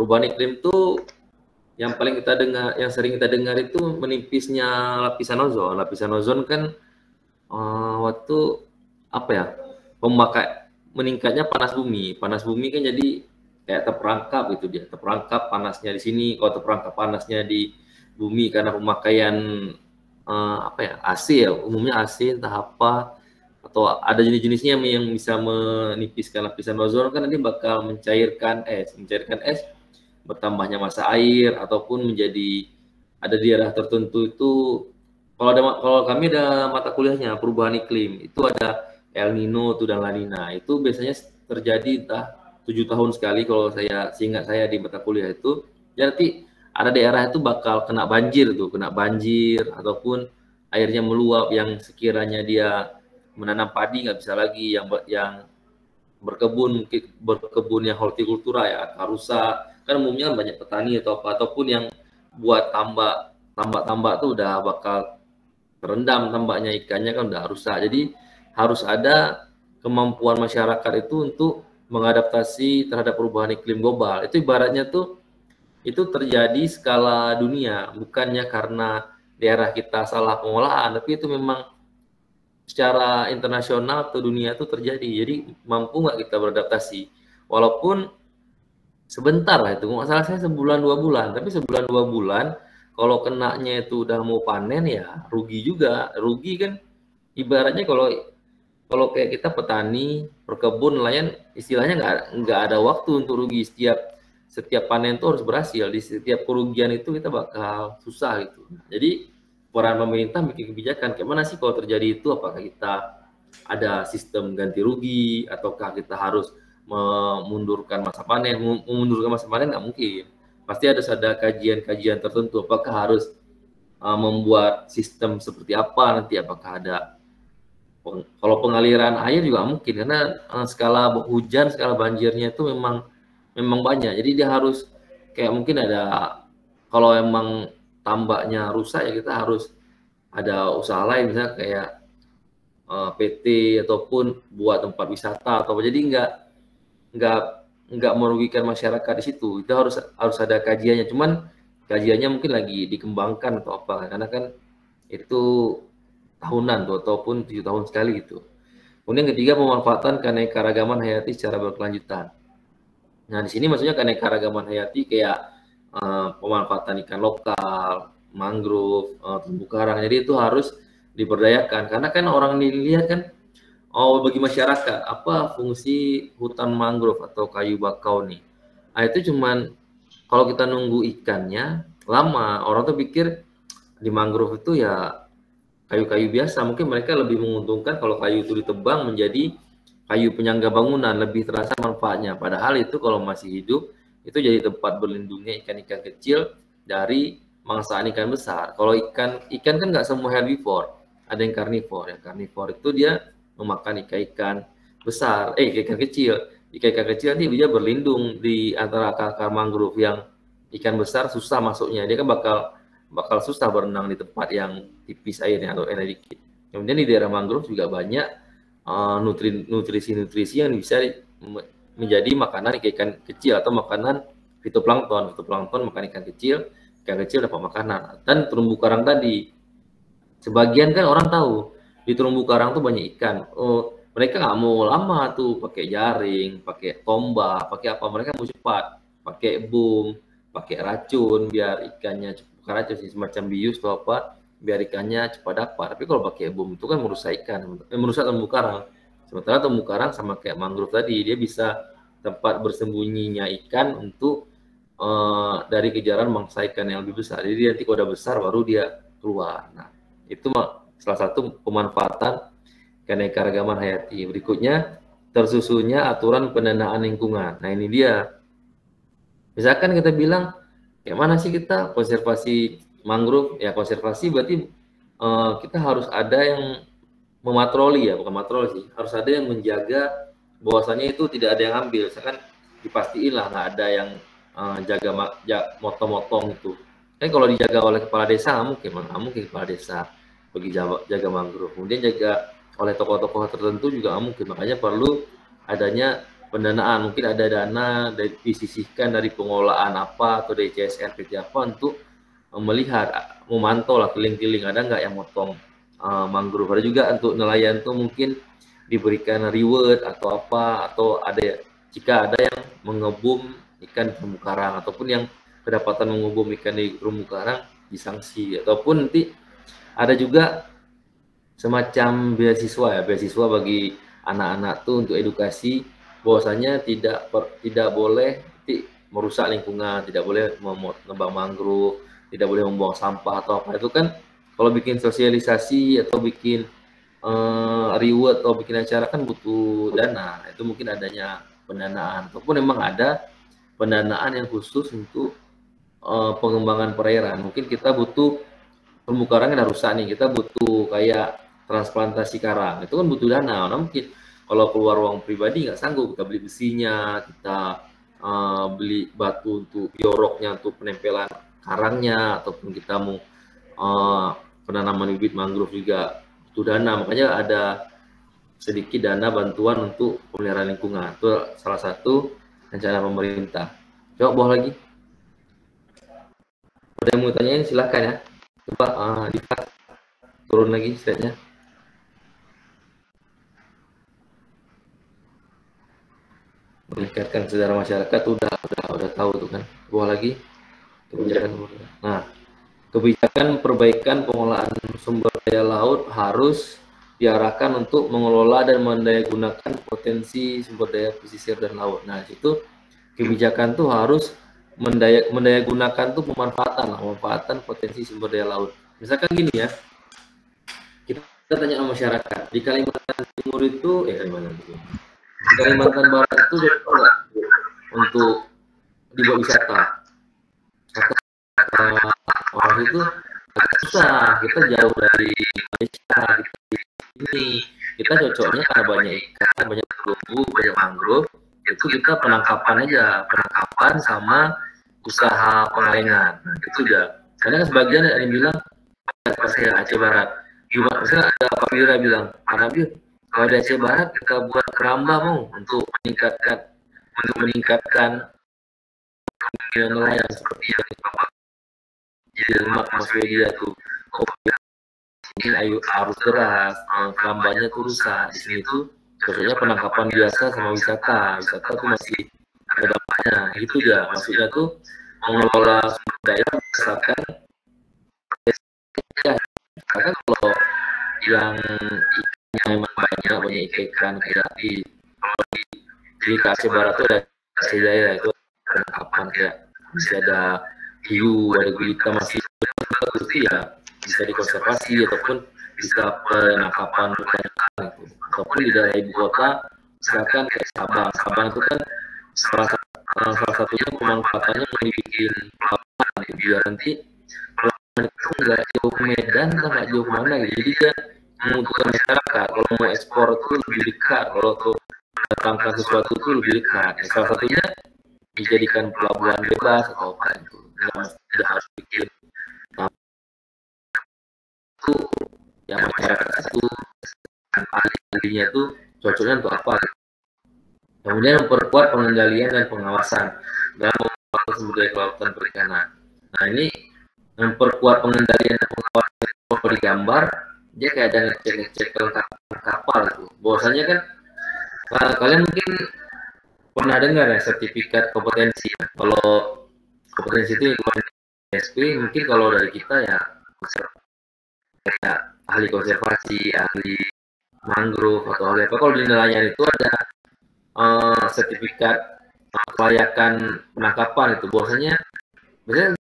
perubahan iklim tuh yang paling kita dengar, yang sering kita dengar itu menipisnya lapisan ozon. Lapisan ozon kan waktu apa ya, meningkatnya panas bumi. Panas bumi kan jadi kayak terperangkap gitu dia, terperangkap panasnya di sini. Kalau terperangkap panasnya di bumi karena pemakaian apa ya, AC ya, umumnya AC entah apa, atau ada jenis-jenisnya yang bisa menipiskan lapisan ozon, kan nanti bakal mencairkan es, bertambahnya massa air, ataupun menjadi ada di daerah tertentu itu. Kalau kami ada mata kuliahnya perubahan iklim, itu ada El Nino tuh dan La Nina. Itu biasanya terjadi entah 7 tahun sekali kalau seingat saya di mata kuliah itu. Jadi ada daerah itu bakal kena banjir ataupun airnya meluap, yang sekiranya dia menanam padi nggak bisa lagi, yang berkebun, mungkin berkebun yang hortikultura ya, rusak. Kan umumnya banyak petani ataupun yang buat tambak tuh udah bakal terendam tambaknya, ikannya kan udah rusak. Jadi harus ada kemampuan masyarakat itu untuk mengadaptasi terhadap perubahan iklim global. Itu ibaratnya tuh itu terjadi skala dunia, bukannya karena daerah kita salah pengolahan, tapi itu memang secara internasional atau dunia itu terjadi. Jadi mampu nggak kita beradaptasi? Walaupun sebentar lah itu, masalah saya sebulan 2 bulan, tapi sebulan 2 bulan kalau kenanya itu udah mau panen ya rugi juga. Rugi kan ibaratnya kalau kayak kita petani, berkebun, nelayan, istilahnya nggak ada waktu untuk rugi. Setiap panen itu harus berhasil. Di setiap kerugian itu kita bakal susah gitu. Jadi peran pemerintah bikin kebijakan kayak mana sih kalau terjadi itu, apakah kita ada sistem ganti rugi, ataukah kita harus memundurkan masa panen. Memundurkan masa panen nggak mungkin, pasti ada kajian-kajian tertentu, apakah harus membuat sistem seperti apa nanti, apakah ada kalau pengaliran air juga mungkin, karena skala hujan, skala banjirnya itu memang banyak. Jadi dia harus kayak mungkin ada, kalau emang tambaknya rusak ya kita harus ada usaha lain, misalnya kayak PT ataupun buat tempat wisata atau apa. Jadi nggak merugikan masyarakat di situ. Itu harus ada kajiannya. Cuman kajiannya mungkin lagi dikembangkan atau apa, karena kan itu tahunan tuh, ataupun 7 tahun sekali gitu. Kemudian ketiga, pemanfaatan keanekaragaman hayati secara berkelanjutan. Nah, di sini maksudnya keanekaragaman hayati kayak pemanfaatan ikan lokal, mangrove, terumbu karang. Jadi itu harus diberdayakan, karena kan orang dilihat kan, bagi masyarakat apa fungsi hutan mangrove atau kayu bakau nih. Nah, itu cuman kalau kita nunggu ikannya lama, orang tuh pikir di mangrove itu ya kayu-kayu biasa. Mungkin mereka lebih menguntungkan kalau kayu itu ditebang menjadi kayu penyangga bangunan, lebih terasa manfaatnya. Padahal itu kalau masih hidup, itu jadi tempat berlindungnya ikan-ikan kecil dari mangsaan ikan besar. Kalau ikan kan nggak semua herbivore, ada yang karnivor. Yang karnivor itu dia memakan ikan-ikan besar, ikan kecil. Ikan-ikan kecil nanti dia berlindung di antara akar mangrove, yang ikan besar susah masuknya. Dia kan bakal susah berenang di tempat yang tipis airnya atau airnya dikit. Kemudian di daerah mangrove juga banyak nutrisi-nutrisi yang bisa menjadi makanan ikan kecil atau makanan fitoplankton. Fitoplankton makan ikan kecil dapat makanan. Dan terumbu karang tadi, sebagian kan orang tahu di terumbu karang tuh banyak ikan. Mereka nggak mau lama tuh pakai jaring, pakai tombak, pakai apa, mereka mau cepat, pakai boom, pakai racun biar ikannya cepat. Bukan racun sih, semacam bius atau apa, biar ikannya cepat dapat. Tapi kalau pakai boom itu kan merusak merusak terumbu karang. Sementara terumbu karang sama kayak mangrove tadi, dia bisa tempat bersembunyinya ikan untuk dari kejaran mangsa ikan yang lebih besar. Jadi nanti kalau udah besar baru dia keluar. Nah, itu salah satu pemanfaatan keanekaragaman hayati. Berikutnya, tersusunnya aturan pendanaan lingkungan. Nah, ini dia. Misalkan kita bilang, kayak mana sih kita konservasi mangrove? Ya, konservasi berarti kita harus ada yang mematroli, ya, bukan matroli sih. Harus ada yang menjaga bahwasannya itu tidak ada yang ambil. Misalkan dipastiin lah nggak ada yang jaga motong-motong itu. Kan kalau dijaga oleh kepala desa nggak mungkin kepala desa pergi jaga mangrove. Kemudian jaga oleh tokoh-tokoh tertentu juga nggak mungkin. Makanya perlu adanya pendanaan, mungkin ada dana disisihkan dari pengelolaan apa atau dari CSR PT apa untuk melihat, memantau lah keliling-keliling ada nggak yang motong mangrove. Ada juga untuk nelayan tuh mungkin diberikan reward atau apa, atau ada jika ada yang mengebum ikan di terumbu karang ataupun yang kedapatan mengebum ikan di terumbu karang disanksi, ataupun nanti ada juga semacam beasiswa ya, beasiswa bagi anak-anak tuh untuk edukasi bahwasanya tidak boleh merusak lingkungan, tidak boleh menebang mangrove, tidak boleh membuang sampah atau apa. Itu kan kalau bikin sosialisasi atau bikin reward atau bikin acara kan butuh dana. Itu mungkin adanya pendanaan, ataupun memang ada pendanaan yang khusus untuk pengembangan perairan. Mungkin kita butuh terumbu karang yang rusak nih, kita butuh kayak transplantasi karang, itu kan butuh dana. Nah, mungkin kalau keluar uang pribadi nggak sanggup, kita beli besinya, kita beli batu untuk bioroknya, untuk penempelan karangnya, ataupun kita mau penanaman bibit mangrove juga butuh dana. Makanya ada sedikit dana bantuan untuk pemeliharaan lingkungan. Itu salah satu rencana pemerintah. Coba bawah lagi. Ada yang mau tanyain silahkan ya. Coba turun lagi slide-nya. Meningkatkan kesadaran masyarakat udah tahu tuh kan. Bawah lagi. Nah, kebijakan perbaikan pengolahan sumber daya laut harus diarahkan untuk mengelola dan mendayagunakan potensi sumber daya pesisir dan laut. Nah, itu kebijakan tuh harus mendayagunakan tuh pemanfaatan potensi sumber daya laut. Misalkan gini ya, kita tanya sama masyarakat di Kalimantan Timur itu, di Kalimantan Barat itu untuk dibuat wisata. Orang itu susah, kita jauh dari Malaysia, kita cocoknya karena banyak ikan, banyak terumbu, banyak mangrove, itu kita penangkapan sama usaha pengalengan. Nah, itu juga. Karena sebagian ada yang bilang saya Aceh Barat. Juga misalnya ada Pak Wira bilang, Pak Nabil, kalau di Aceh Barat kita buat keramba mau untuk meningkatkan nelayan seperti yang di lemak Mas Media tuh. Ini arus deras, kerambanya tuh rusak. Di sini tuh contohnya penangkapan biasa sama wisata tuh masih ada dampaknya. Itu dia maksudnya tuh mengelola sumber daya berdasarkan ya. Karena kalau yang ikannya memang banyak ikan kayak di Aceh Barat tuh ada Aceh Jaya, itu penangkapan kayak masih ada hiu, ada gurita, masih ya bisa dikonservasi ataupun bisa penangkapan ikan itu. Ataupun di daerah ibu kota misalkan kayak Sabang itu kan salah satunya pemanfaatannya dibikin pelabuhan gitu, biar nanti pelabuhan itu nggak jauh ke Medan, nggak jauh kemana gitu. Jadi dia menguntungkan masyarakat. Kalau mau ekspor itu lebih dekat, kalau tuh datangkan sesuatu itu lebih dekat. Ya, salah satunya dijadikan pelabuhan bebas atau apa itu, nggak harus bikin itu yang masyarakat itu ahlinya itu cocoknya untuk apa. Kemudian memperkuat pengendalian dan pengawasan dalam mengelola sumber daya kelautan perikanan. Nah, ini memperkuat pengendalian dan pengawasan itu digambar, dia kayak ada ngecek kelengkapan kapal itu. Bahwasanya kan kalian mungkin pernah dengar ya sertifikat kompetensi. Kalau kompetensi itu SP, mungkin kalau dari kita ya kayak ahli konservasi, ahli mangrove atau ahli apa. Kalau di nelayan itu ada sertifikat kelayakan penangkapan itu. Bahwasanya biasanya